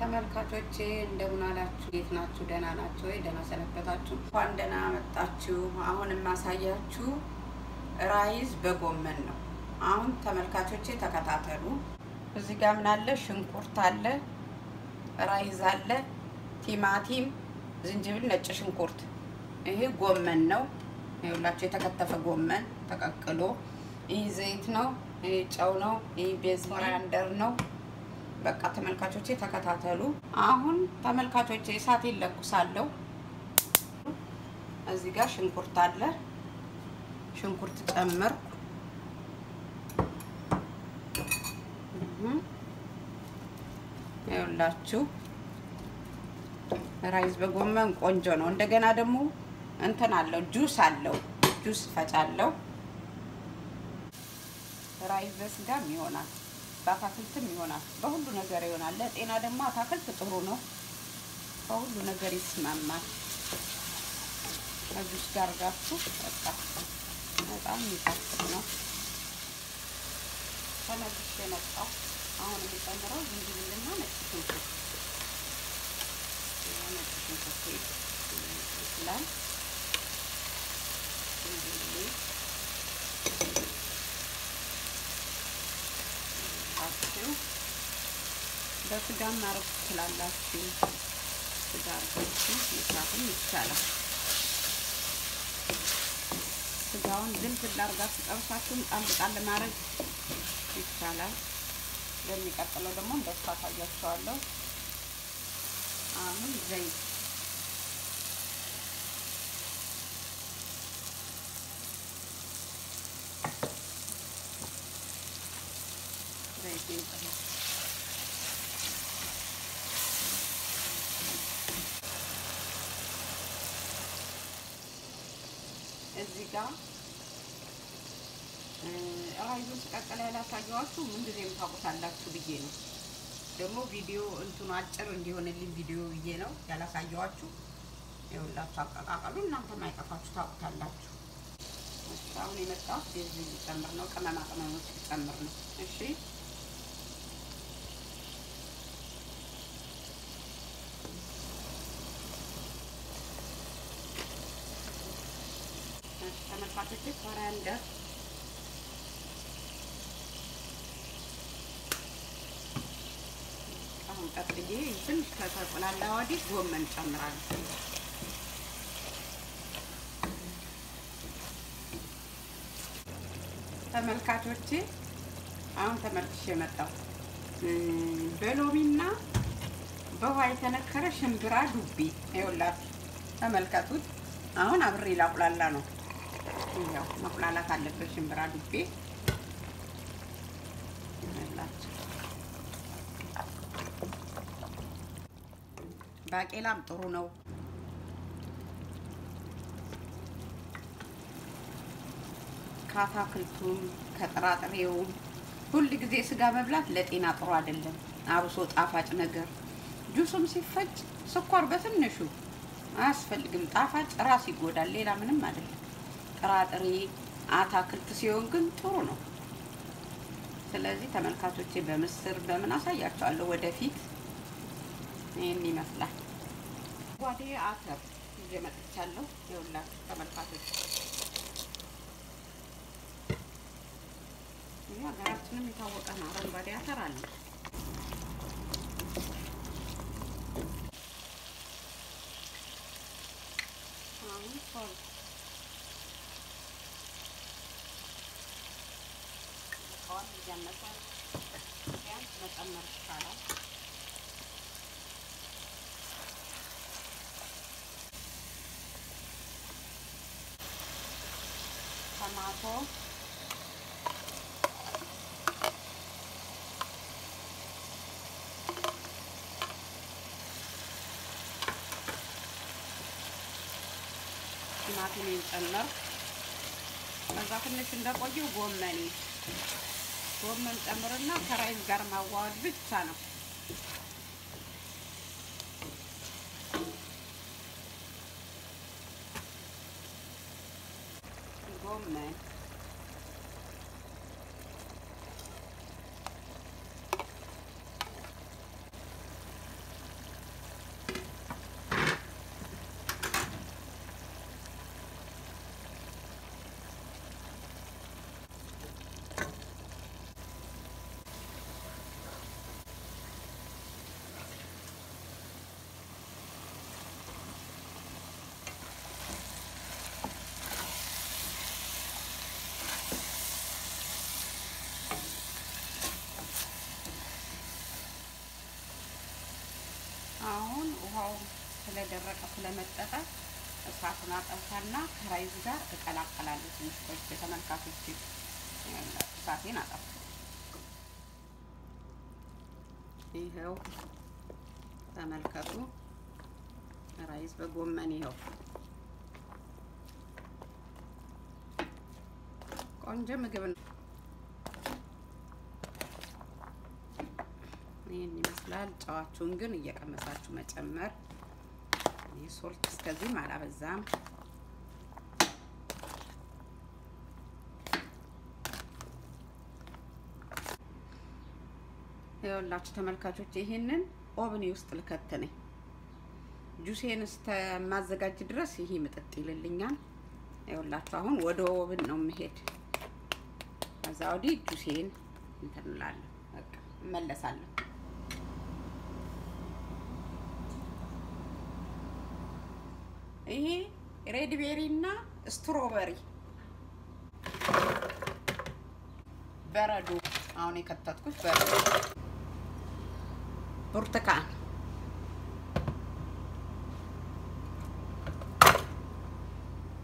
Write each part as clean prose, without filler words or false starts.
ተመልካቾቼ እንደምን አላችሁ? እንዴት ናችሁ? ደህና ናችሁ ወይ? ደህና ሰነበታችሁ? እንኳን ደህና መጣችሁ። አሁን ማሳያችሁ ራይዝ በጎመን ነው። አሁን ተመልካቾቼ ተከታተሉ። እዚህ ጋር ምን አለ? ሽንኩርት አለ፣ ራይዝ አለ፣ ቲማቲም፣ ዝንጅብል፣ ነጭ ሽንኩርት። ይሄ ጎመን ነው። ይኸውላችሁ የተከተፈ ጎመን ተቀቅሎ። ይሄ ዘይት ነው፣ ይሄ ጨው ነው፣ ይሄ ቤዝ ኮሪያንደር ነው። በቃ ተመልካቾቼ ተከታተሉ። አሁን ተመልካቾቼ እሳቴን ለኩሳለሁ። እዚህ ጋር ሽንኩርት አለ፣ ሽንኩርት ጨምር። ይኸውላችሁ ራይዝ በጎመን ቆንጆ ነው። እንደገና ደግሞ እንትን አለው፣ ጁስ አለው። ጁስ ፈጫለሁ። ራይዝ በስጋም ይሆናል፣ በአታክልትም ይሆናል፣ በሁሉ ነገር ይሆናል። ለጤና ደግሞ አታክልት ጥሩ ነው፣ በሁሉ ነገር ይስማማል። ከጁስ ጋር ጋርቱ በጣም የሚጣፍጥ ነው። ተመልሼ መጣሁ። አሁን የሚጨምረው ዝንጅብልና ነጭ ሽንኩርት ይችላል። በስጋ ማረግ ትችላላችሁ። ስጋ አርጋችሁ መስራትም ይቻላል። ስጋውን ዝልዝል አርጋችሁ ጠብሳችሁ ጣል ማድረግ ይቻላል። ለሚቀጥለው ደግሞ እንደሱ አሳያችኋለሁ። አሁን ዘይት እዚህ ጋር ራይዙን ስቀቅል ያላሳየኋችሁ ምን ጊዜም ታውቁታላችሁ ብዬ ነው። ደግሞ ቪዲዮ እንትኑ አጭር እንዲሆንልኝ ቪዲዮ ብዬ ነው ያላሳየኋችሁ። ይኸውላችሁ አቀቃቀሉ እናንተ ማይጠፋችሁ ታውቁታላችሁ። እሺ አሁን የመጣው እዚህ ጨምር ነው፣ ቅመማ ቅመሞች ጨምር ነው። እሺ ተመልካቾቼ ኮሪያንደር አሁን ቀጥዬ ትንሽ ከተቆላላ ወዲህ ጎመን ጨምራለሁ። ተመልካቾቼ አሁን ተመልሼ መጣሁ። በሎሚና በውሃ የተነከረ ሽምብራ ዱቤ ይኸውላችሁ ተመልከቱት። አሁን አብሬ ላቁላላ ነው። ያው መቁላላት አለበት ሽምብራ ዱቤ ይኸውላችሁ። ባቄላም ጥሩ ነው። ከአታክልቱም ከጥራጥሬውም ሁል ጊዜ ስጋ መብላት ለጤና ጥሩ አይደለም፣ አብሶ ጣፋጭ ነገር። ጁሱም ሲፈጭ ስኳር በትንሹ አያስፈልግም። ጣፋጭ ራስ ይጎዳል፣ ሌላ ምንም አይደለም። ጥራጥሬ አታክልት ሲሆን ግን ጥሩ ነው። ስለዚህ ተመልካቾቼ በምስር በምን አሳያቸዋለሁ ወደፊት። ይሄን ይመስላል። ጓዴ አተር ይዤ መጥቻለሁ። ይኸውላችሁ ተመልካቾቼ ይሄ ሀገራችንም የታወቀ ነው። አረንጓዴ አተር አለ። አሁን ሶል ቋን እያነሳ ቢያንስ መጨመር ይቻላል። ቶማቶ ቲማቲም ጨምር። ከዛ ትንሽ እንደቆየው ጎመን ጨምርና ከራይዝ ጋር ማዋሃድ ብቻ ነው። ጎመን እየደረቀ ስለመጠጠ እሳቱን አጠፋና ከራይዝ ጋር እቀላቀላለሁ። ትንሽ ቆይቼ ተመልካቾቼ እሳቴን አጠፋ። ይሄው ተመልከቱ ራይዝ በጎመን ይሄው ቆንጆ ምግብ ነው። ይሄን ይመስላል። ጨዋችሁን ግን እየቀመሳችሁ መጨመር። ሶልት እስከዚህም አላበዛም። ይኸውላችሁ ተመልካቾች ይሄንን ኦቭን ውስጥ ልከተነኝ ጁሴን እስከማዘጋጅ ድረስ ይሄ ምጥጥ ይልልኛል። ይኸውላችሁ አሁን ወደ ኦቭን ነው የምሄድ። ከዛ ወዲህ ጁሴን እንተንላለሁ። በቃ እመለሳለሁ። ይሄ ሬድ ቤሪ እና ስትሮበሪ በረዶ አሁን የከተትኩት በረዶ ብርቱካን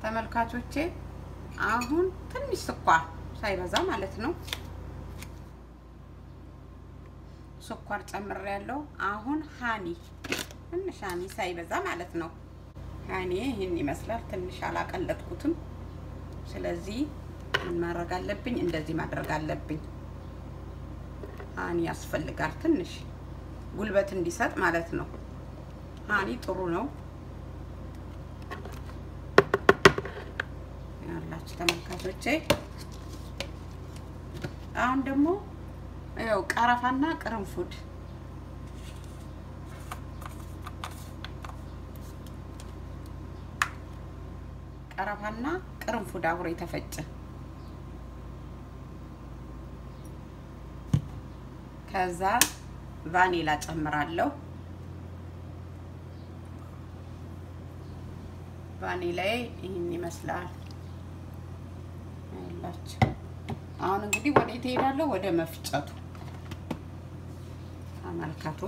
ተመልካቾቼ አሁን ትንሽ ስኳር ሳይበዛ ማለት ነው ስኳር ጨምሬያለሁ። አሁን ሃኒ ትንሽ ሃኒ ሳይበዛ ማለት ነው። ሃኒ ይሄን ይመስላል። ትንሽ አላቀለጥኩትም። ስለዚህ ምን ማድረግ አለብኝ? እንደዚህ ማድረግ አለብኝ። ሃኒ ያስፈልጋል ትንሽ ጉልበት እንዲሰጥ ማለት ነው። ሃኒ ጥሩ ነው። ያላችሁ ተመልካቾቼ አሁን ደግሞ ያው ቀረፋና ቅርንፉድ ቀረፋና ቅርንፉድ አብሮ የተፈጨ ከዛ ቫኒላ ጨምራለሁ። ቫኒላዬ ይሄን ይመስላል። ያላችሁ አሁን እንግዲህ ወዴት እሄዳለሁ? ወደ መፍጨቱ ተመልከቱ።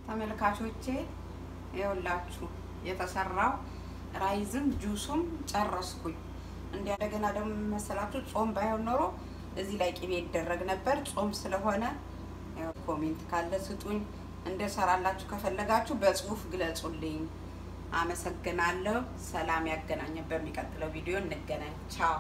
ተመልካቾቼ ይኸውላችሁ የተሰራው ራይዝም ጁሱም ጨረስኩኝ። እንደገና ደግሞ መሰላችሁ ጾም ባይሆን ኖሮ እዚህ ላይ ቅቤ ይደረግ ነበር። ጾም ስለሆነ ኮሜንት ካለ ስጡኝ። እንደሰራላችሁ ከፈለጋችሁ በጽሁፍ ግለጹልኝ። አመሰግናለሁ። ሰላም ያገናኘን። በሚቀጥለው ቪዲዮ እንገናኝ። ቻው።